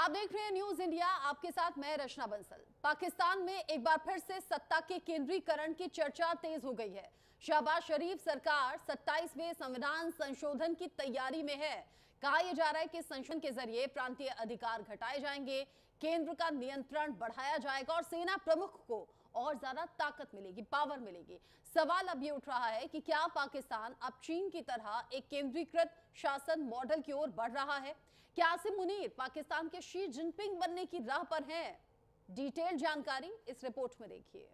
आप देख रहे हैं न्यूज इंडिया, आपके साथ मैं रचना बंसल। पाकिस्तान में एक बार फिर से सत्ता के केंद्रीकरण की चर्चा तेज हो गई है। शहबाज शरीफ सरकार 27वें संविधान संशोधन की तैयारी में है। कहा यह जा रहा है कि संशोधन के जरिए प्रांतीय अधिकार घटाए जाएंगे, केंद्र का नियंत्रण बढ़ाया जाएगा और सेना प्रमुख को और ज्यादा ताकत मिलेगी, पावर मिलेगी। सवाल अब ये उठ रहा है कि क्या पाकिस्तान अब चीन की तरह एक केंद्रीकृत शासन मॉडल की ओर बढ़ रहा है? क्या आसिम मुनीर पाकिस्तान के शी जिनपिंग बनने की राह पर हैं? डिटेल जानकारी इस रिपोर्ट में देखिए।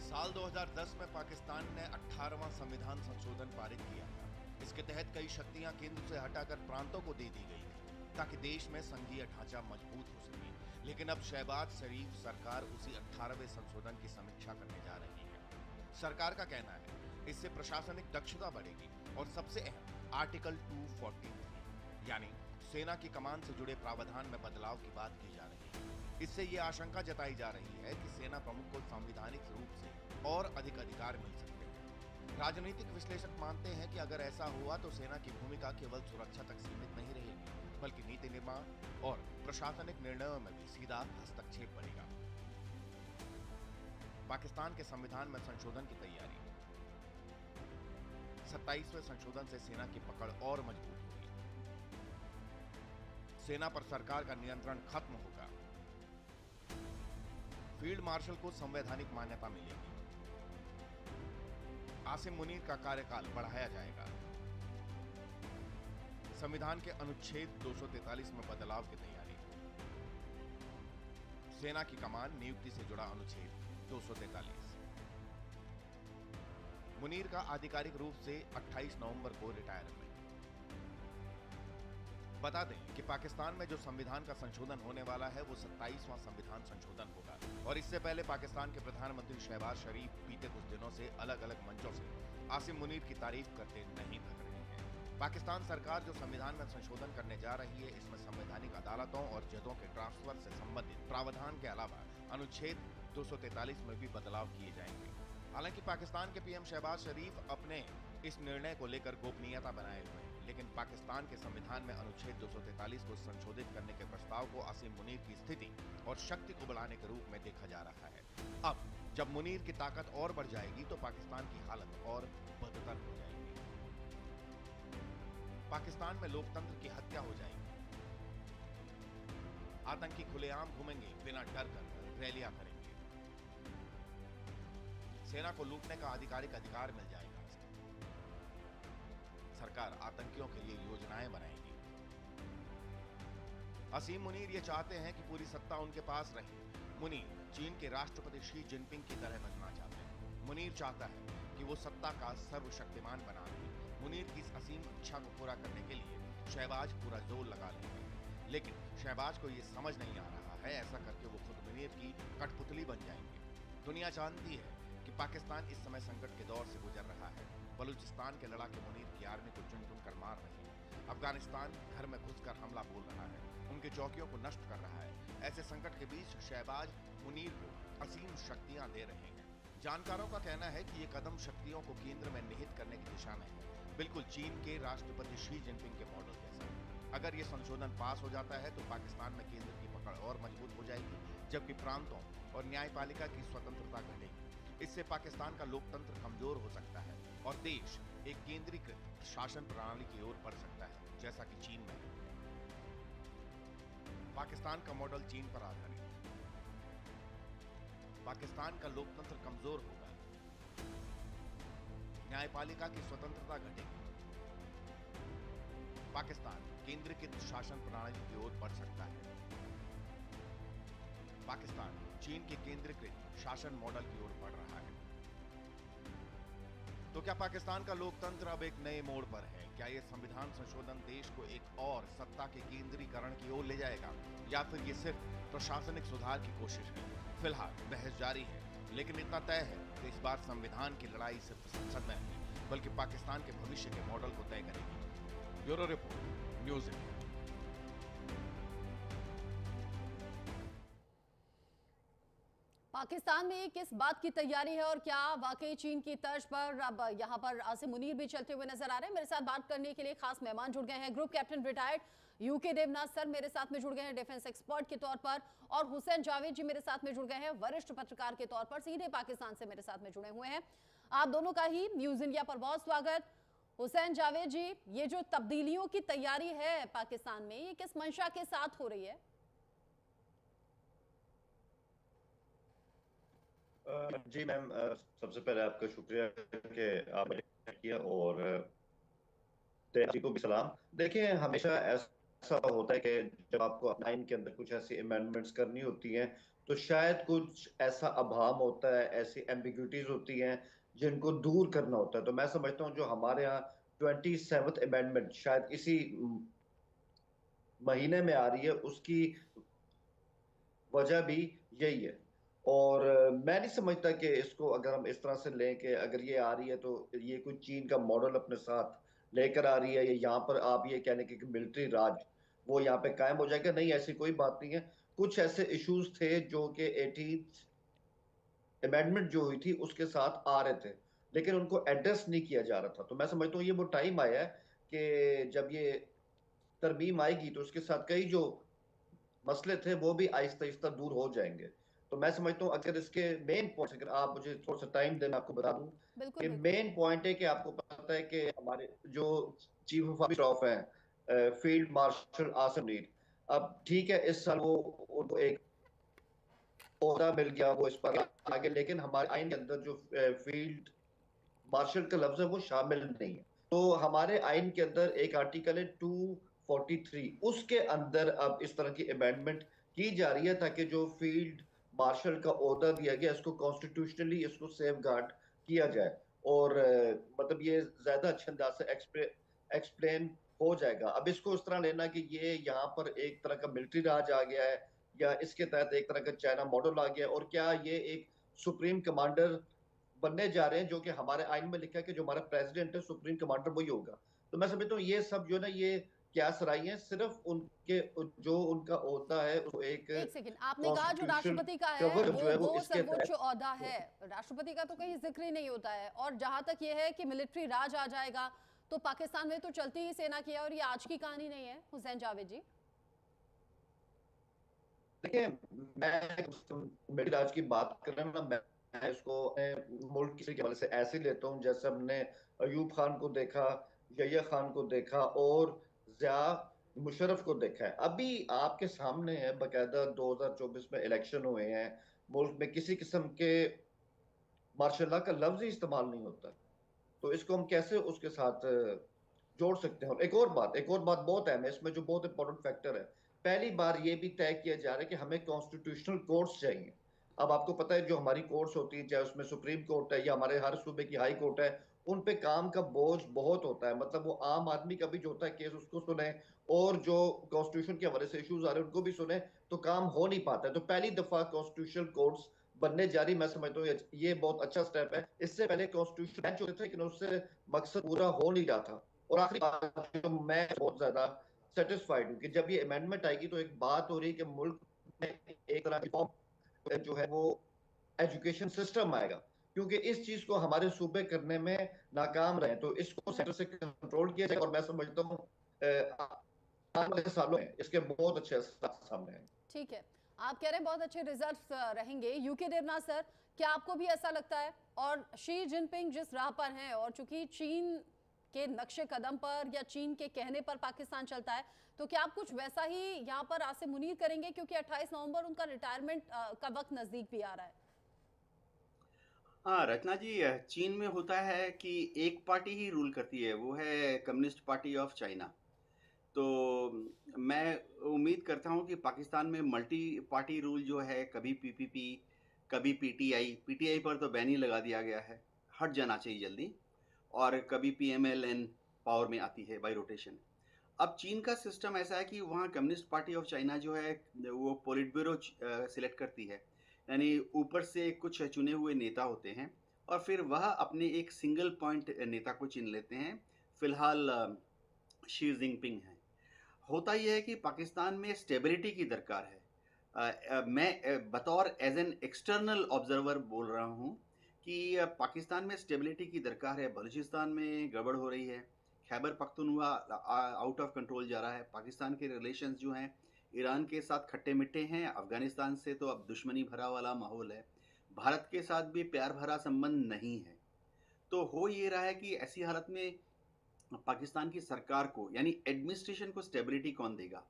साल 2010 में पाकिस्तान ने 18वां संविधान संशोधन पारित किया था। इसके तहत कई शक्तियां केंद्र से हटाकर प्रांतों को दे दी गई थी ताकि देश में संघीय ढांचा मजबूत हो सके। लेकिन अब शहबाज शरीफ सरकार उसी 18वें संशोधन की समीक्षा करने जा रही है। सरकार का कहना है इससे प्रशासनिक दक्षता बढ़ेगी और सबसे अहम आर्टिकल 243 यानी सेना की कमान से जुड़े प्रावधान में बदलाव की बात की जा रही है। इससे ये आशंका जताई जा रही है कि सेना प्रमुख को संवैधानिक रूप से और अधिक अधिकार मिल सकते हैं। राजनीतिक विश्लेषक मानते हैं कि अगर ऐसा हुआ तो सेना की भूमिका केवल सुरक्षा तक सीमित नहीं रहेगी, बल्कि नीति निर्माण और प्रशासनिक निर्णयों में भी सीधा हस्तक्षेप बनेगा। पाकिस्तान के संविधान में संशोधन की तैयारी। 27वें संशोधन से सेना की पकड़ और मजबूत होगी। सेना पर सरकार का नियंत्रण खत्म होगा। फील्ड मार्शल को संवैधानिक मान्यता मिलेगी। आसिम मुनीर का कार्यकाल बढ़ाया जाएगा। संविधान के अनुच्छेद 243 में बदलाव की तैयारी। सेना की कमान नियुक्ति से जुड़ा अनुच्छेद 243। मुनीर का आधिकारिक रूप से 28 नवंबर को रिटायरमेंट। बता दें कि पाकिस्तान में जो संविधान का संशोधन होने वाला है वो 27वां संविधान संशोधन होगा और इससे पहले पाकिस्तान के प्रधानमंत्री शहबाज शरीफ बीते कुछ दिनों से अलग अलग मंचों से आसिम मुनीर की तारीफ करते नहीं थक रहे हैं। पाकिस्तान सरकार जो संविधान में संशोधन करने जा रही है इसमें संवैधानिक अदालतों और जजों के ट्रांसफर से संबंधित प्रावधान के अलावा अनुच्छेद 243 में भी बदलाव किए जाएंगे। हालांकि पाकिस्तान के पीएम शहबाज शरीफ अपने इस निर्णय को लेकर गोपनीयता बनाए हुए हैं, लेकिन पाकिस्तान के संविधान में अनुच्छेद 243 को संशोधित करने के प्रस्ताव को आसिम मुनीर की स्थिति और शक्ति को बढ़ाने के रूप में देखा जा रहा है। अब जब मुनीर की ताकत और बढ़ जाएगी तो पाकिस्तान की हालत और बदतर हो जाएगी। पाकिस्तान में लोकतंत्र की हत्या हो जाएगी। आतंकी खुलेआम घूमेंगे, बिना डर कर रैलियां करेंगे। सेना को लूटने का आधिकारिक अधिकार मिल जाएगा। सरकार आतंकियों के लिए योजनाएं बनाएगी। आसिम मुनीर ये चाहते हैं कि पूरी सत्ता उनके पास रहे। मुनीर चीन के राष्ट्रपति शी जिनपिंग की तरह बनना चाहते हैं। मुनीर चाहता है कि वो सत्ता का सर्वशक्तिमान बना दे। मुनीर की इस असीम इच्छा को पूरा करने के लिए शहबाज पूरा जोर लगा लेंगे, लेकिन शहबाज को ये समझ नहीं आ रहा है ऐसा करके वो खुद मुनीर की कठपुतली बन जाएंगे। दुनिया जानती है कि पाकिस्तान इस समय संकट के दौर से गुजर रहा है। बलूचिस्तान के लड़ाके मुनीर की आर्मी को चुन चुन कर मार रहे हैं। अफगानिस्तान घर में घुसकर हमला बोल रहा है, उनके चौकियों को नष्ट कर रहा है। ऐसे संकट के बीच शहबाज मुनीर को असीम शक्तियां दे रहे हैं। जानकारों का कहना है कि ये कदम शक्तियों को केंद्र में निहित करने की दिशा में है, बिल्कुल चीन के राष्ट्रपति शी जिनपिंग के मॉडल जैसा। अगर ये संशोधन पास हो जाता है तो पाकिस्तान में केंद्र की पकड़ और मजबूत हो जाएगी, जबकि प्रांतों और न्यायपालिका की स्वतंत्रता घटेगी। इससे पाकिस्तान का लोकतंत्र कमजोर हो सकता है और देश एक केंद्रीकृत शासन प्रणाली की ओर बढ़ सकता है, जैसा कि चीन में है। पाकिस्तान का मॉडल चीन पर आधारित। पाकिस्तान का लोकतंत्र कमजोर होगा, न्यायपालिका की स्वतंत्रता घटेगी। पाकिस्तान केंद्रीकृत शासन प्रणाली की ओर बढ़ सकता है। पाकिस्तान चीन के केंद्रीकृत शासन मॉडल की ओर बढ़ रहा है। तो क्या पाकिस्तान का लोकतंत्र अब एक नए मोड़ पर है? क्या यह संविधान संशोधन देश को एक और सत्ता के केंद्रीकरण की ओर ले जाएगा, या फिर यह सिर्फ प्रशासनिक सुधार की कोशिश है? फिलहाल बहस जारी है, लेकिन इतना तय है कि इस बार संविधान की लड़ाई सिर्फ संसद में नहीं, बल्कि पाकिस्तान के भविष्य के मॉडल को तय करेगी। Bureau report, news India. Pakistan में किस बात की तैयारी है और क्या वाकई चीन की तर्ज पर अब यहाँ पर आसिम मुनीर भी चलते हुए नजर आ रहे हैं? मेरे साथ बात करने के लिए खास मेहमान जुड़ गए हैं। Group captain retired UK Devnath sir मेरे साथ में जुड़ गए हैं डिफेंस एक्सपर्ट के तौर पर, और हुसैन जावेद जी मेरे साथ में जुड़ गए हैं वरिष्ठ पत्रकार के तौर पर, सीधे पाकिस्तान से मेरे साथ में जुड़े हुए हैं। आप दोनों का ही न्यूज इंडिया पर बहुत स्वागत। हुसैन जावेद जी, ये जो तब्दीलियों की तैयारी है पाकिस्तान में, ये किस मंशा के साथ हो रही है? जी मैम, सबसे पहले आपका शुक्रिया कि आपने किया, और जी को भी सलाम। देखिए, हमेशा ऐसा होता है कि जब आपको आइन के अंदर कुछ ऐसी अमेंडमेंट्स करनी होती हैं तो शायद कुछ ऐसा अभाम होता है, ऐसी एम्बिग्यूटीज होती हैं जिनको दूर करना होता है। तो मैं समझता हूँ जो हमारे यहाँ 27th अमेंडमेंट शायद इसी महीने में आ रही है, उसकी वजह भी यही है। और मैं नहीं समझता कि इसको अगर हम इस तरह से लें कि अगर ये आ रही है तो ये कोई चीन का मॉडल अपने साथ लेकर आ रही है, या यहाँ पर आप ये कहने के मिलिट्री राज वो यहाँ पे कायम हो जाएगा। नहीं, ऐसी कोई बात नहीं है। कुछ ऐसे इश्यूज थे जो कि 18th अमेंडमेंट जो हुई थी उसके साथ आ रहे थे, लेकिन उनको एड्रेस नहीं किया जा रहा था। तो मैं समझता हूँ ये वो टाइम आया है कि जब ये तरमीम आएगी तो उसके साथ कई जो मसले थे वो भी आहिस्ता आहिस्ता दूर हो जाएंगे। तो मैं समझता हूँ अगर इसके मेन पॉइंट, अगर आप मुझे थोड़ा सा टाइम देना, आपको बता दूं बिल्कुल कि बिल्कुल। मेन पॉइंट है कि आपको पता है कि हमारे जो चीफ ऑफ स्टाफ हैं फील्ड मार्शल आसिम मुनीर, अब ठीक है इस साल वो उनको एक ओहदा मिल गया, वो इस पर आगे, लेकिन हमारे आइन के अंदर जो फील्ड मार्शल का लफ्ज है वो शामिल नहीं है। तो हमारे आइन के अंदर एक आर्टिकल है 243, उसके अंदर अब इस तरह की अमेंडमेंट की जा रही है ताकि जो फील्ड मार्शल का ओहदा दिया गया इसको कॉन्स्टिट्यूशनली इसको सेफ गार्ड किया जाए, और मतलब ये ज्यादा अच्छे अंदाज से एक्सप्लेन हो जाएगा। अब इसको इस तरह लेना कि ये यहाँ पर एक तरह का मिलिट्री राज आ गया है, या इसके तहत एक तरह का चाइना मॉडल आ गया, और क्या ये एक सुप्रीम कमांडर बनने जा रहे हैं, जो कि हमारे आइन में लिखा है कि जो हमारा प्रेसिडेंट है सुप्रीम कमांडर वही होगा। तो मैं समझता हूँ ये सब जो है ना, ये क्या सराही है, सिर्फ उनके जो उनका ओहदा है उसको एक एक सेकंड, आपने कहा जो कॉन्स्टिट्यूशन राष्ट्रपति का है कवर जो है वो वो इसके सर्वोच्च तहत। ओहदा है, राष्ट्रपति का तो कहीं जिक्र ही नहीं होता है। और जहां तक ये है कि मिलिट्री राज आ जाएगा, तो पाकिस्तान में तो चलती ही सेना की है, और ये आज की कहानी नहीं है। हुसैन जावेद जी, देखिए, मैं मेरी राज की बात कर रहे हैं ना, मैं इसको मुल्क किसी के हवाले से ऐसे लेता हूँ जैसे हमने अयूब खान को देखा, यहिया खान को देखा और जिया मुशर्रफ को देखा है। अभी आपके सामने है, बकायदा 2024 में इलेक्शन हुए हैं, मुल्क में किसी किस्म के मार्शल लॉ का लफ्ज ही इस्तेमाल नहीं होता। तो इसको हम कैसे उसके साथ जोड़ सकते हैं? और एक और बात बहुत अहम है इसमें, जो बहुत इंपॉर्टेंट फैक्टर है। पहली बार ये भी तय किया जा रहा है कि हमें कॉन्स्टिट्यूशनल कोर्ट्स चाहिए। अब आपको पता है जो हमारी कोर्ट्स होती है, चाहे उसमें सुप्रीम कोर्ट है या हमारे हर सूबे की हाई कोर्ट है, उन पे काम का बोझ बहुत होता है। मतलब वो आम आदमी का भी जो होता है केस उसको सुने, और जो कॉन्स्टिट्यूशन के हवाले से इश्यूज आ रहे हैं उनको भी सुने, तो काम हो नहीं पाता है। तो पहली दफा कॉन्स्टिट्यूशनल कोर्ट्स बनने जा रही, मैं समझता हूँ ये बहुत अच्छा स्टेप है। इससे पहले कॉन्स्टिट्यूशन बेंच होते थे लेकिन उससे मकसद पूरा हो नहीं रहा था। और आखिरी बात जो मैं बहुत ज्यादा सेटिस्फाइड हूँ कि जब ये अमेंडमेंट आएगी तो एक बात हो रही है कि मुल्क में एक तरह की रिफॉर्म जो है वो एजुकेशन सिस्टम आएगा, क्योंकि इस चीज को हमारे सूबे करने में नाकाम रहे। तो इसको सेंटर से कंट्रोल किया जाए, और मैं समझता हूँ आने वाले सालों में इसके बहुत अच्छे असर सामने आएंगे। ठीक है, आप कह रहे हैं बहुत अच्छे रिजल्ट रहेंगे। यूके देवनाथ सर, क्या आपको भी ऐसा लगता है? और शी जिनपिंग जिस राह पर हैं, और चूंकि चीन के नक्शे कदम पर या चीन के कहने पर पाकिस्तान चलता है, तो क्या आप कुछ वैसा ही यहाँ पर आसिम मुनीर करेंगे? क्योंकि 28 नवंबर उनका रिटायरमेंट का वक्त नजदीक भी आ रहा है। हाँ रचना जी, चीन में होता है कि एक पार्टी ही रूल करती है, वो है कम्युनिस्ट पार्टी ऑफ चाइना। तो मैं उम्मीद करता हूँ कि पाकिस्तान में मल्टी पार्टी रूल जो है, कभी पीपीपी, कभी पीटीआई पर तो बैन ही लगा दिया गया है, हट जाना चाहिए जल्दी, और कभी पीएमएलएन पावर में आती है बाई रोटेशन। अब चीन का सिस्टम ऐसा है कि वहाँ कम्युनिस्ट पार्टी ऑफ चाइना जो है वो पोलिट ब्यूरो सिलेक्ट करती है, यानी ऊपर से कुछ चुने हुए नेता होते हैं और फिर वह अपने एक सिंगल पॉइंट नेता को चुन लेते हैं। फिलहाल शी जिनपिंग है। होता यह है कि पाकिस्तान में स्टेबिलिटी की दरकार है। मैं बतौर एज एन एक्सटर्नल ऑब्जर्वर बोल रहा हूँ कि पाकिस्तान में स्टेबिलिटी की दरकार है। बलूचिस्तान में गड़बड़ हो रही है, Khyber Pakhtunkhwa out of control जा रहा है, पाकिस्तान के रिलेशंस जो हैं ईरान के साथ खट्टे मिट्टे हैं, अफगानिस्तान से तो अब दुश्मनी भरा वाला माहौल है, भारत के साथ भी प्यार भरा संबंध नहीं है। तो हो ये रहा है कि ऐसी हालत में पाकिस्तान की सरकार को यानी एडमिनिस्ट्रेशन को स्टेबिलिटी कौन देगा?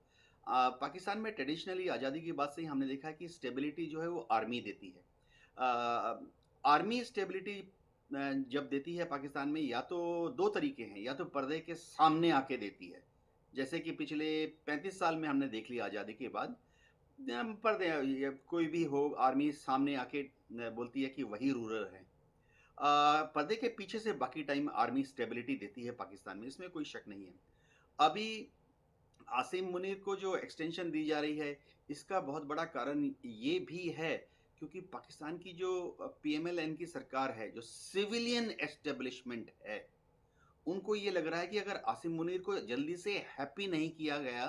पाकिस्तान में ट्रेडिशनली आज़ादी के बाद से ही हमने देखा है कि स्टेबिलिटी जो है वो आर्मी देती है। आर्मी स्टेबिलिटी जब देती है पाकिस्तान में, या तो दो तरीके हैं, या तो पर्दे के सामने आके देती है, जैसे कि पिछले 35 साल में हमने देख लिया आज़ादी के बाद। पर्दे कोई भी हो, आर्मी सामने आके बोलती है कि वही रूलर है। पर्दे के पीछे से बाकी टाइम आर्मी स्टेबिलिटी देती है पाकिस्तान में, इसमें कोई शक नहीं है। अभी आसिम मुनीर को जो एक्सटेंशन दी जा रही है, इसका बहुत बड़ा कारण ये भी है क्योंकि पाकिस्तान की जो पीएमएलएन की सरकार है, जो सिविलियन एस्टेब्लिशमेंट है, उनको ये लग रहा है कि अगर आसिम मुनीर को जल्दी से हैप्पी नहीं किया गया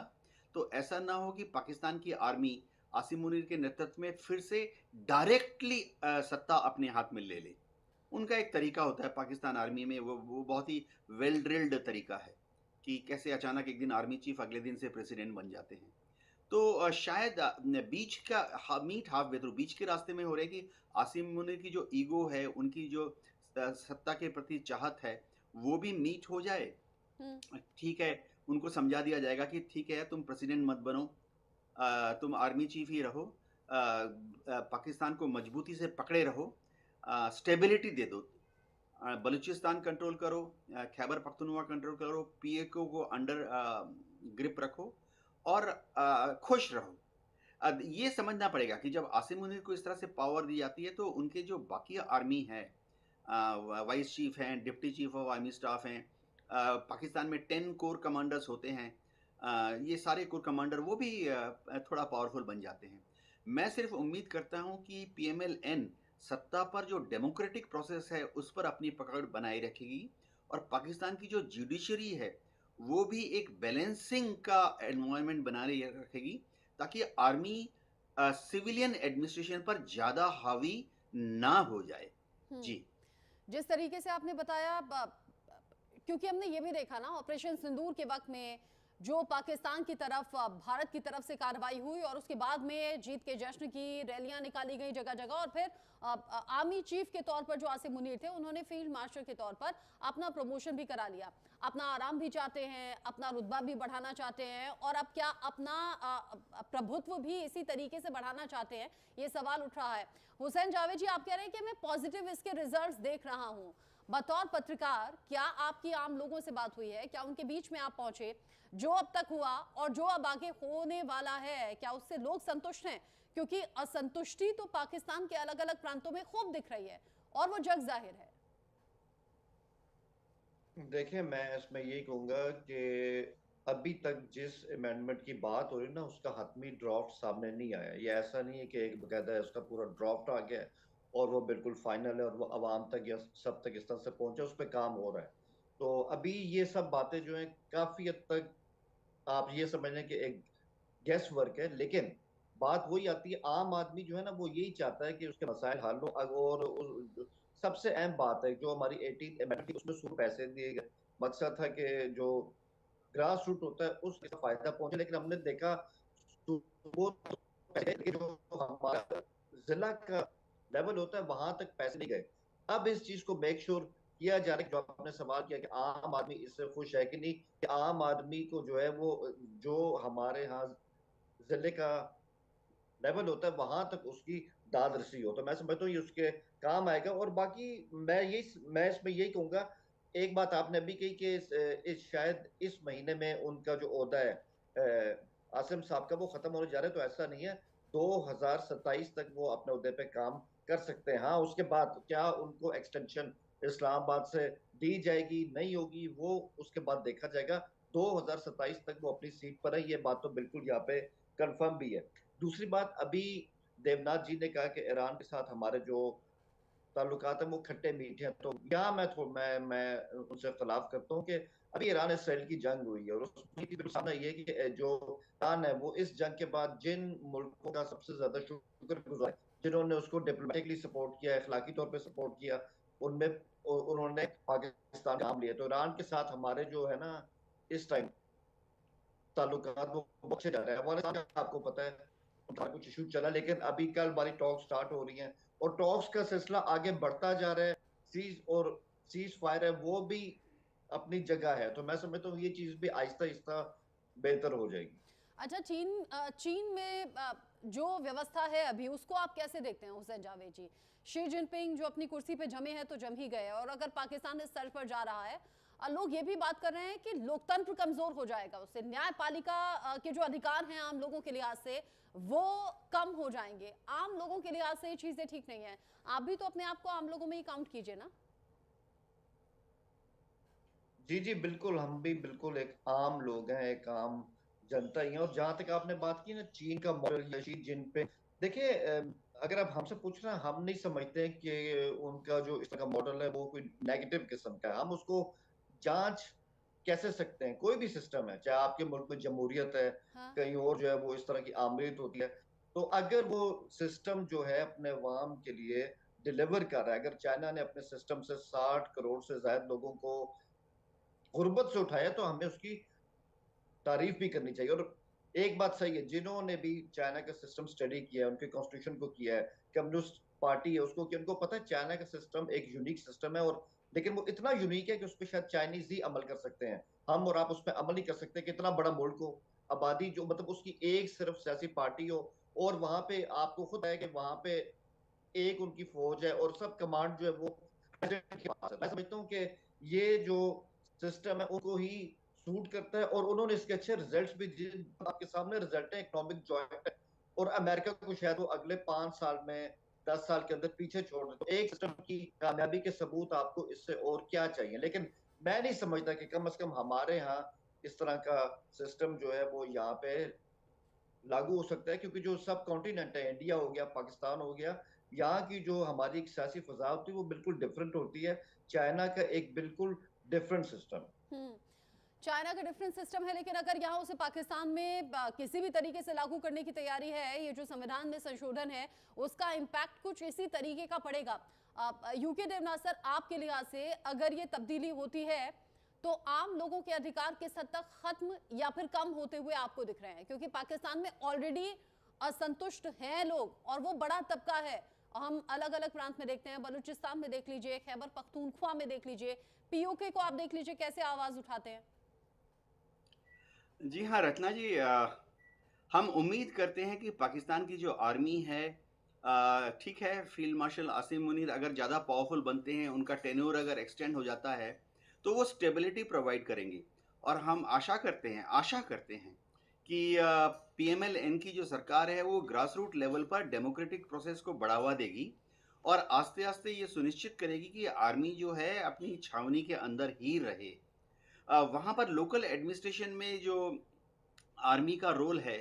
तो ऐसा ना हो कि पाकिस्तान की आर्मी आसिम मुनीर के नेतृत्व में फिर से डायरेक्टली सत्ता अपने हाथ में ले ले। उनका एक तरीका होता है पाकिस्तान आर्मी में, वो बहुत ही वेल ड्रिल्ड तरीका है कि कैसे अचानक एक दिन आर्मी चीफ अगले दिन से प्रेसिडेंट बन जाते हैं। तो शायद बीच का मीट हाफ वे थ्रू, बीच के रास्ते में हो रहा है कि आसिम मुनीर की जो ईगो है, उनकी जो सत्ता के प्रति चाहत है, वो भी मीट हो जाए। ठीक है, उनको समझा दिया जाएगा कि ठीक है, तुम प्रेसिडेंट मत बनो, तुम आर्मी चीफ ही रहो, पाकिस्तान को मजबूती से पकड़े रहो, स्टेबिलिटी दे दो, बलूचिस्तान कंट्रोल करो, खैबर पख्तूनख्वा कंट्रोल करो, पीएको को अंडर ग्रिप रखो और खुश रहो। अब ये समझना पड़ेगा कि जब आसिम मुनीर को इस तरह से पावर दी जाती है तो उनके जो बाकी आर्मी है, वाइस चीफ हैं, deputy chief of army staff हैं, पाकिस्तान में 10 कोर कमांडर्स होते हैं, ये सारे कोर कमांडर वो भी थोड़ा पावरफुल बन जाते हैं। मैं सिर्फ उम्मीद करता हूँ कि पीएमएलएन सत्ता पर जो डेमोक्रेटिक प्रोसेस है उस पर अपनी पकड़ बनाए रखेगी और पाकिस्तान की जो जुडिशरी है वो भी एक बैलेंसिंग का एनवायरनमेंट बनाए रखेगी ताकि आर्मी सिविलियन एडमिनिस्ट्रेशन पर ज़्यादा हावी ना हो जाए। जी, जिस तरीके से आपने बताया, क्योंकि हमने ये भी देखा ना ऑपरेशन सिंदूर के वक्त में जो पाकिस्तान की तरफ भारत की तरफ से कार्रवाई हुई और उसके बाद में जीत के जश्न की रैलियां निकाली गई जगह जगह, और फिर आर्मी चीफ के तौर पर जो आसिम मुनीर थे उन्होंने फील्ड मार्शल के तौर पर अपना प्रमोशन भी करा लिया, अपना आराम भी चाहते हैं, अपना रुतबा भी बढ़ाना चाहते हैं, और अब क्या अपना प्रभुत्व भी इसी तरीके से बढ़ाना चाहते हैं, ये सवाल उठ रहा है। हुसैन जावेद जी, आप कह रहे हैं कि मैं पॉजिटिव इसके रिजल्ट्स देख रहा हूं। बतौर पत्रकार क्या आपकी आम लोगों से बात हुई है? क्या उनके बीच में आप पहुंचे? जो अब तक हुआ और जो अब आगे होने वाला है, क्या उससे लोग संतुष्ट हैं? क्योंकि असंतुष्टि तो पाकिस्तान के अलग अलग प्रांतों में खूब दिख रही है और वो जग जाहिर है। देखिए, मैं इसमें यही कहूंगा कि अभी तक जिस अमेंडमेंट की बात हो रही है ना, उसका हतमी ड्राफ्ट सामने नहीं आया। ये ऐसा नहीं है कि एक बकायदा उसका पूरा ड्राफ्ट आ गया है और वो बिल्कुल फाइनल है और वो आवाम तक या सब तक इस तरह से पहुंचे, उस पर काम हो रहा है। तो अभी ये सब बातें जो हैं काफी हद तक आप ये समझ लें कि एक गेस वर्क है, लेकिन बात वही आती है, आम आदमी जो है ना वो यही चाहता है कि उसके मसाइल हल हो। और सबसे अहम बात है जो हमारी 18th अमेंडमेंट थी, उसमें शुरू पैसे दिए गए, मकसद था कि जो ग्रास रूट होता है उसका फायदा पहुंचे, लेकिन हमने देखा वो जो हमारा जिला का लेवल होता है वहां तक पैसे नहीं गए। अब इस चीज को मेक श्योर किया जा रहा है, जो आपने सवाल किया कि आम आदमी इससे खुश है कि नहीं, कि आम आदमी को जो है वो जो हमारे यहाँ जिले का लेवल होता है वहां तक उसकी दाद रसी हो, तो मैं समझता हूँ ये उसके काम आएगा। और बाकी मैं इसमें यही कहूंगा, एक बात आपने अभी कही कि शायद इस महीने में उनका जो ओहदा है आसिम साहब का वो खत्म होने जा रहा है, तो ऐसा नहीं है, 2027 तक वो अपने ओहदे पे काम कर सकते हैं। हाँ, उसके बाद क्या उनको एक्सटेंशन इस्लामाबाद से दी जाएगी नहीं होगी, वो उसके बाद देखा जाएगा। 2027 तक वो अपनी सीट पर है, ये बात तो बिल्कुल यहाँ पे कंफर्म भी है। दूसरी बात, अभी देवनाथ जी ने कहा कि ईरान के साथ हमारे जो ताल्लुकात है वो खट्टे मीठे हैं, तो यहाँ मैं उनसे खिलाफ करता हूँ कि अभी ईरान इसराइल की जंग हुई है और उसमें बिल्कुल सामने ये है कि जो ईरान है वो इस जंग के बाद जिन मुल्कों का सबसे ज्यादा शुक्रगुजार है, जिन्होंने उसको डिप्लोमेटिकली सपोर्ट किया, अखलाकी तौर पे सपोर्ट किया, उनमें उन्होंने पाकिस्तान का नाम लिया। तो ईरान के साथ हमारे जो है ना इस टाइम ताल्लुकात वो बहुत अच्छे जा रहे हैं। अफगानिस्तान का आपको पता है उनका कुछ इशू चला, लेकिन अभी कल हमारी टॉक स्टार्ट हो रही हैं और टॉक्स का सिलसिला आगे बढ़ता जा रहा है। सीज फायर है वो भी अपनी जगह है, तो मैं समझता हूँ ये चीज भी आहिस्ता आहिस्ता बेहतर हो जाएगी। अच्छा, चीन में जो व्यवस्था है अभी, उसको आप कैसे देखते हैं हुसैन जावेद जी? शी जिनपिंग जो अपनी कुर्सी पे जमे हैं तो जम ही गए, और अगर पाकिस्तान इस तर्ज पर जा रहा है, लोग ये भी बात कर रहे हैं कि लोकतंत्र कमजोर हो जाएगा, उससे न्यायपालिका के जो अधिकार हैं आम लोगों के लिहाज से वो कम हो जाएंगे। आम लोगों के लिहाज से ये चीजें ठीक नहीं है। आप भी तो अपने आप को आम लोगों में ही काउंट कीजिए ना। जी जी बिल्कुल, हम भी बिल्कुल एक आम लोग हैं, एक आम जनता ही है। और जहां तक आपने बात की ना चीन का मॉडल या शी जिनपिंग, देखिए अगर आप हमसे पूछ रहे हैं, हम नहीं समझते कि उनका जो इस तरह का मॉडल है वो कोई नेगेटिव किस्म का है। हम उसको जांच कैसे सकते हैं? कोई भी सिस्टम है, चाहे आपके मुल्क में जमहूरियत है, हाँ। कहीं और जो है वो इस तरह की आमरीत होती है, तो अगर वो सिस्टम जो है अपने अवाम के लिए डिलीवर कर रहा है, अगर चाइना ने अपने सिस्टम से 60 करोड़ से ज्यादा लोगों को गुर्बत से उठाया, तो हमें उसकी तारीफ भी करनी चाहिए। और एक बात सही है, जिन्होंने भी चाइना का सिस्टम स्टडी किया है, उनके कॉन्स्टिट्यूशन को किया है, कम्युनिस्ट पार्टी है उसको किया, उनको पता है चाइना का सिस्टम एक यूनिक सिस्टम है, और लेकिन वो इतना यूनिक है कि उस पर शायद चाइनीज ही अमल कर सकते हैं। हम और आप उस पर अमल नहीं कर सकते कि इतना बड़ा मुल्क हो, आबादी जो मतलब उसकी एक सिर्फ सियासी पार्टी हो, और वहां पे आपको खुद है कि वहां पे एक उनकी फौज है और सब कमांड जो है वो प्रेसिडेंट के पास है। मैं समझता हूँ कि ये जो सिस्टम है उनको ही सूट करता है, और उन्होंने इसके अच्छे रिजल्ट्स भी दिए। आपके सामने रिजल्ट है, इकोनॉमिक जॉइंट है, और अमेरिका को शायद वो अगले 5 साल में 10 साल के अंदर पीछे छोड़ दे। तो एक सिस्टम की कामयाबी के सबूत आपको इससे और क्या चाहिए? लेकिन मैं नहीं समझता कि कम से कम हमारे यहाँ इस तरह का सिस्टम जो है वो यहाँ पे लागू हो सकता है, क्योंकि जो सब कॉन्टिनेंट है, इंडिया हो गया, पाकिस्तान हो गया, यहाँ की जो हमारी एक सियासी फजा होती है वो बिल्कुल डिफरेंट होती है। चाइना का एक बिल्कुल डिफरेंट सिस्टम। चाइना का डिफरेंट सिस्टम है, लेकिन अगर यहाँ उसे पाकिस्तान में किसी भी तरीके से लागू करने की तैयारी है, ये जो संविधान में संशोधन है उसका इम्पैक्ट कुछ इसी तरीके का पड़ेगा। यूके देवनाथ सर, आपके लिहाज से अगर ये तब्दीली होती है तो आम लोगों के अधिकार किस हद तक खत्म या फिर कम होते हुए आपको दिख रहे हैं? क्योंकि पाकिस्तान में ऑलरेडी असंतुष्ट हैं लोग, और वो बड़ा तबका है। हम अलग अलग प्रांत में देखते हैं, बलूचिस्तान में देख लीजिए, खैबर पख्तूनख्वा में देख लीजिए, पीओके को आप देख लीजिए कैसे आवाज उठाते हैं। जी हाँ रत्ना जी, हम उम्मीद करते हैं कि पाकिस्तान की जो आर्मी है, ठीक है, फील्ड मार्शल आसिम मुनीर अगर ज़्यादा पावरफुल बनते हैं, उनका टेन्योर अगर एक्सटेंड हो जाता है, तो वो स्टेबिलिटी प्रोवाइड करेंगे। और हम आशा करते हैं कि पीएमएल-एन की जो सरकार है वो ग्रास रूट लेवल पर डेमोक्रेटिक प्रोसेस को बढ़ावा देगी और आस्ते आस्ते ये सुनिश्चित करेगी कि आर्मी जो है अपनी छावनी के अंदर ही रहे। वहाँ पर लोकल एडमिनिस्ट्रेशन में जो आर्मी का रोल है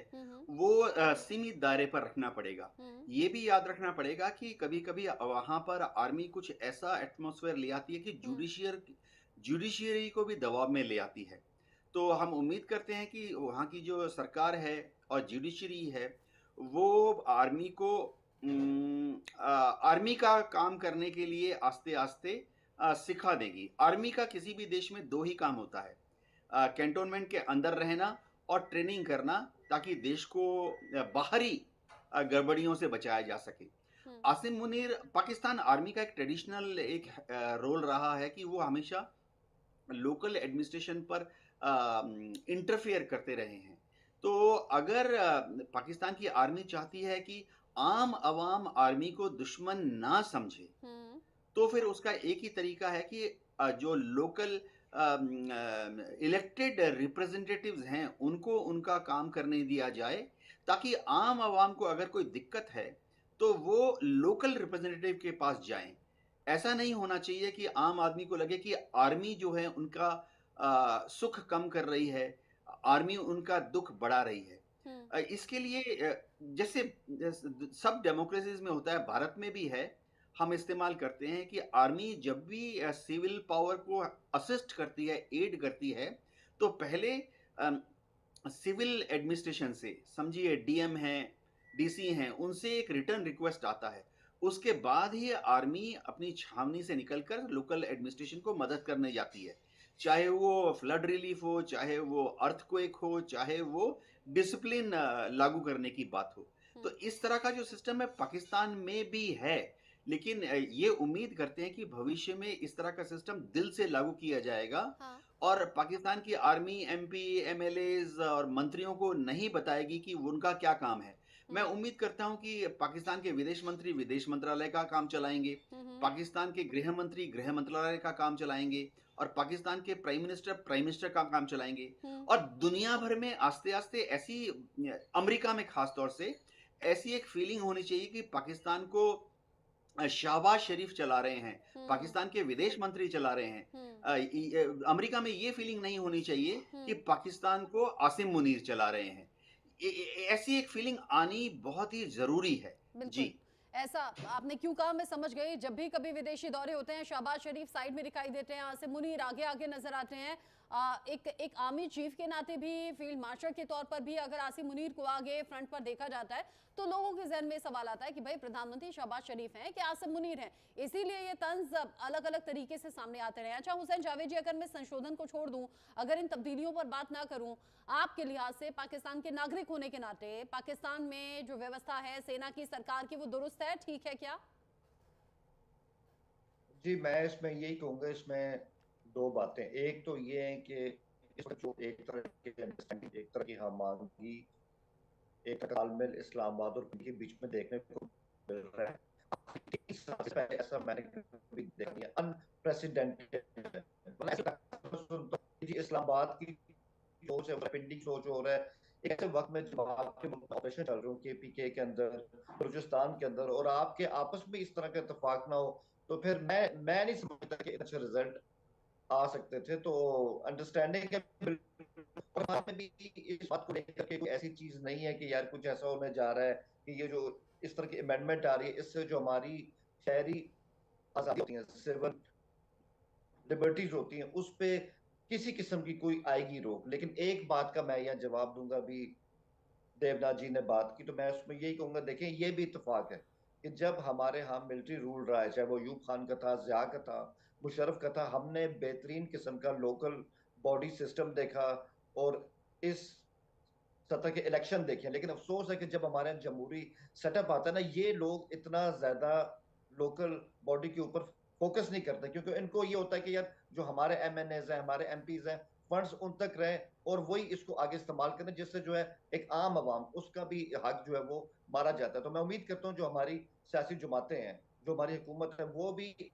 वो सीमित दायरे पर रखना पड़ेगा। ये भी याद रखना पड़ेगा कि कभी कभी वहाँ पर आर्मी कुछ ऐसा एटमॉस्फेयर ले आती है कि जुडिशियरी को भी दबाव में ले आती है। तो हम उम्मीद करते हैं कि वहाँ की जो सरकार है और जुडिशरी है वो आर्मी को आर्मी का काम करने के लिए आस्ते आस्ते सिखा देगी। आर्मी का किसी भी देश में दो ही काम होता है, कैंटोनमेंट के अंदर रहना और ट्रेनिंग करना, ताकि देश को बाहरी गड़बड़ियों से बचाया जा सके। आसिम मुनीर, पाकिस्तान आर्मी का एक ट्रेडिशनल एक रोल रहा है कि वो हमेशा लोकल एडमिनिस्ट्रेशन पर इंटरफेयर करते रहे हैं। तो अगर पाकिस्तान की आर्मी चाहती है कि आम आवाम आर्मी को दुश्मन ना समझे, तो फिर उसका एक ही तरीका है कि जो लोकल इलेक्टेड रिप्रेजेंटेटिव्स हैं उनको उनका काम करने दिया जाए, ताकि आम आवाम को अगर कोई दिक्कत है तो वो लोकल रिप्रेजेंटेटिव के पास जाएं। ऐसा नहीं होना चाहिए कि आम आदमी को लगे कि आर्मी जो है उनका सुख कम कर रही है, आर्मी उनका दुख बढ़ा रही है। इसके लिए जैसे सब डेमोक्रेसीज में होता है, भारत में भी है, हम इस्तेमाल करते हैं कि आर्मी जब भी सिविल पावर को असिस्ट करती है, एड करती है, तो पहले सिविल एडमिनिस्ट्रेशन से, समझिए डीएम हैं, डीसी हैं, उनसे एक रिटर्न रिक्वेस्ट आता है। उसके बाद ही आर्मी अपनी छावनी से निकलकर लोकल एडमिनिस्ट्रेशन को मदद करने जाती है। चाहे वो फ्लड रिलीफ हो, चाहे वो अर्थक्वेक हो, चाहे वो डिसिप्लिन लागू करने की बात हो। तो इस तरह का जो सिस्टम है पाकिस्तान में भी है, लेकिन ये उम्मीद करते हैं कि भविष्य में इस तरह का सिस्टम दिल से लागू किया जाएगा। हाँ। और पाकिस्तान की आर्मी, एमपी, एमएलएज और मंत्रियों को नहीं बताएगी कि उनका क्या काम है। मैं उम्मीद करता हूं कि पाकिस्तान के विदेश मंत्री विदेश मंत्रालय का काम चलाएंगे, पाकिस्तान के गृह मंत्री गृह मंत्रालय का काम चलाएंगे, और पाकिस्तान के प्राइम मिनिस्टर का काम चलाएंगे। और दुनिया भर में आस्ते आस्ते ऐसी, अमेरिका में खास तौर से ऐसी एक फीलिंग होनी चाहिए कि पाकिस्तान को शहबाज शरीफ चला रहे हैं, पाकिस्तान के विदेश मंत्री चला रहे हैं। अमेरिका में ये फीलिंग नहीं होनी चाहिए कि पाकिस्तान को आसिम मुनीर चला रहे हैं। ऐसी एक फीलिंग आनी बहुत ही जरूरी है। जी, ऐसा आपने क्यों कहा मैं समझ गई। जब भी कभी विदेशी दौरे होते हैं, शहबाज शरीफ साइड में दिखाई देते हैं, आसिम मुनीर आगे आगे नजर आते हैं। एक आर्मी चीफ के नाते भी, फील्ड मार्शल के तौर पर भी अगर आसिम मुनीर को आगे फ्रंट पर देखा जाता है तो लोगों के जहन में सवाल आता है कि भाई प्रधानमंत्री शहबाज शरीफ हैं कि आसिम मुनीर हैं। इसीलिए ये तंज अलग अलग तरीके से सामने आते रहे। अच्छा हुसैन जावेद जी, अगर मैं संशोधन को छोड़ दूं, अगर इन तब्दीलियों पर बात ना करूं, आपके लिहाज से पाकिस्तान के नागरिक होने के नाते पाकिस्तान में जो व्यवस्था है सेना की, सरकार की, वो दुरुस्त है, ठीक है क्या? जी, मैं इसमें यही कहूंगा, इसमें दो बातें। एक तो ये है कि इसमें जो एक तरह की अंडरस्टैंडिंग, एक तरह की हमारी, एक तालमेल इस्लामाबाद और के बीच में देखने को मिल रहा है। ऐसा मैंने कभी देखा नहीं, अनप्रेसिडेंटेड। इस्लामाबाद की सोच है, पिंडी सोच हो रहा है एक ऐसे वक्त में जब आपके ऑपरेशन चल रहे हो केपीके के अंदर, बलूचिस्तान के अंदर, और आपके आपस में इस तरह का इत्तेफाक ना हो, तो फिर मैं नहीं समझता कि अच्छे रिजल्ट आ सकते थे। तो अंडरस्टैंडिंग में भी इस बात को लेकर के कोई ऐसी चीज नहीं है कि यार कुछ ऐसा होने जा रहा है कि ये जो इस तरह की अमेंडमेंट आ रही है, इससे जो हमारी शहरी आजादी होती है, सिविल लिबर्टीज होती हैं, उस पे किसी किस्म की कोई आएगी रोक। लेकिन एक बात का मैं यहाँ जवाब दूंगा, भी देवनाथ जी ने बात की, तो मैं उसमें यही कहूंगा, देखें ये भी इत्तेफाक है कि जब हमारे यहाँ मिलिट्री रूल रहा है, चाहे वो यूब खान का था, ज़िया का था, मुशर्रफ का था, हमने बेहतरीन किस्म का लोकल बॉडी सिस्टम देखा और इस सतह के इलेक्शन देखे। लेकिन अफसोस है कि जब हमारे यहाँ जमहूरी सेटअप आता है ना, ये लोग इतना ज्यादा लोकल बॉडी के ऊपर फोकस नहीं करते, क्योंकि इनको ये होता है कि यार जो हमारे एमएनएज हैं, हमारे एमपीज हैं, फंड्स उन तक रहे और वही इसको आगे इस्तेमाल करें, जिससे जो है एक आम आवाम, उसका भी हक जो है वो मारा जाता है। तो मैं उम्मीद करता हूँ जो हमारी सियासी जमातें हैं, जो हमारी हुकूमत है, वो भी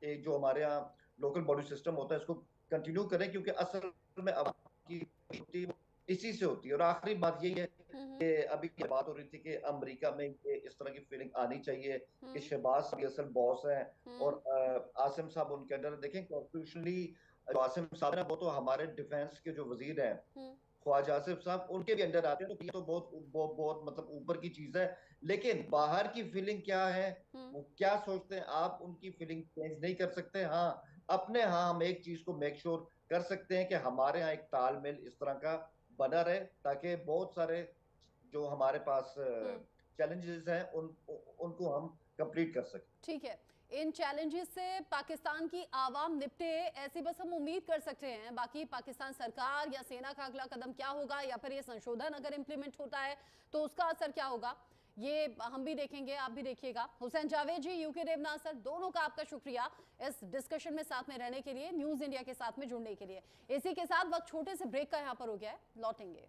जो हमारे यहाँ लोकल बॉडी सिस्टम होता है इसको कंटिन्यू करें, क्योंकि असल में अब की इसी से होती है। और आखिरी बात यही है कि अभी बात हो रही थी कि अमेरिका में ये इस तरह की फीलिंग आनी चाहिए कि शहबाज साहब असल बॉस हैं और आसिम साहब उनके अंडर। देखें कॉन्स्टिट्यूशनली जो आसिम साहब है वो तो हमारे डिफेंस के जो वजीर हैं ख्वाजा आसिफ साहब, उनके भी अंडर आते हैं, तो ये तो बहुत मतलब ऊपर की चीज है। लेकिन बाहर की फीलिंग क्या है, वो क्या सोचते हैं, आप उनकी फीलिंग चेंज नहीं कर सकते। हाँ, अपने यहाँ हम एक चीज को मेक श्योर कर सकते हैं कि हमारे यहाँ एक तालमेल इस तरह का बना रहे, ताकि बहुत सारे जो हमारे पास चैलेंजेस हैं उनको हम कंप्लीट कर सकें। ठीक है, इन चैलेंजेस से पाकिस्तान की आवाम निपटे, ऐसी बस हम उम्मीद कर सकते हैं। बाकी पाकिस्तान सरकार या सेना का अगला कदम क्या होगा, या फिर ये संशोधन अगर इम्प्लीमेंट होता है तो उसका असर क्या होगा, ये हम भी देखेंगे, आप भी देखिएगा। हुसैन जावेद जी, यूके देवनाथ सर, दोनों का आपका शुक्रिया इस डिस्कशन में साथ में रहने के लिए, न्यूज इंडिया के साथ में जुड़ने के लिए। इसी के साथ वक्त छोटे से ब्रेक का यहाँ पर हो गया है, लौटेंगे।